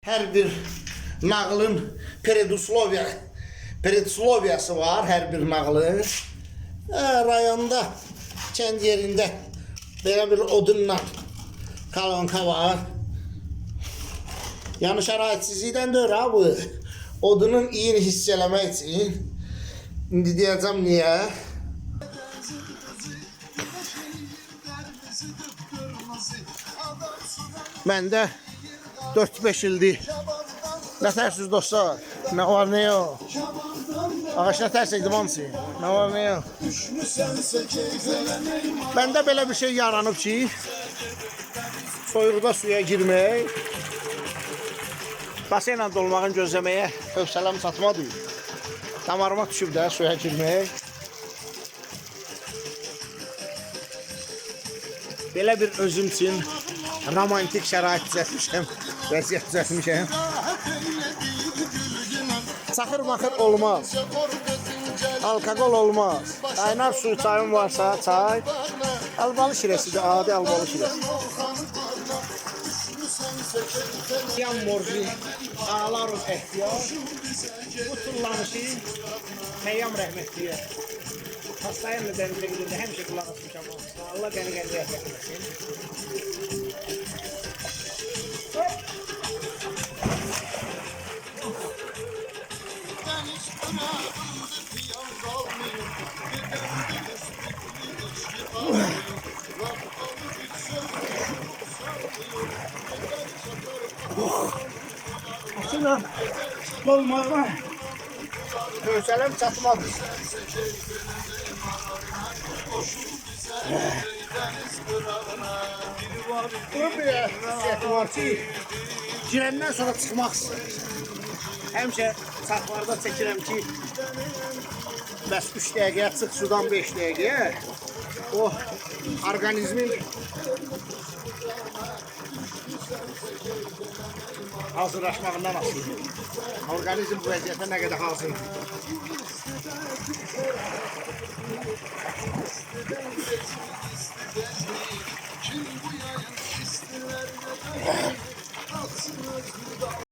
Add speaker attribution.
Speaker 1: Hər bir nağılın predisloviyası var, hər bir nağılın. Rayonda, kənd yerində belə bir odunla kolonka var. Yəni şəraitsizlikdən deyir ha bu. Odunun iyini hiss eləmək üçün. İndi deyəcəm niyə. Məndə 4-5 ildir. Nə tərsiz dostlar? Nə var, nə yox? Ağaç nə tərsiz idmançı? Nə var, nə yox? Məndə belə bir şey yaranıb ki, soyuqda suya girmək, basenlə dolmağın gözləməyə hövsələm çatmadı. Damarıma düşüb də suya girmək. Belə bir özüm üçün romantik şərait düzəltmişəm, vəziyyət düzəltmişəm. Çaxır maxır olmaz, alkoqol olmaz. Qaynar su çayım varsa çay, albalı şirəsidir, adi albalı şirəsi. Yan morzi, ağlarım ehtiyar, bu tullanışı Məyyam rəhmətliyə. Hastayımla dənizə gidirdi, həmişə qulaq asmışam. Allah bəni qəncə etməsin. Aslında dolmağına hövsələm çatmadı. Bunun bir əziyyəti var ki, girəndən sonra çıxmaq istəyir. Həmişə saxlarda çəkirəm ki, bəs 3 dəqiqəyə çıx sudan 5 dəqiqəyə, o orqanizmin hazırlaşmağından asılıdır. Orqanizm bu vəziyyətə nə qədər hazır. Kim bu yayın istiler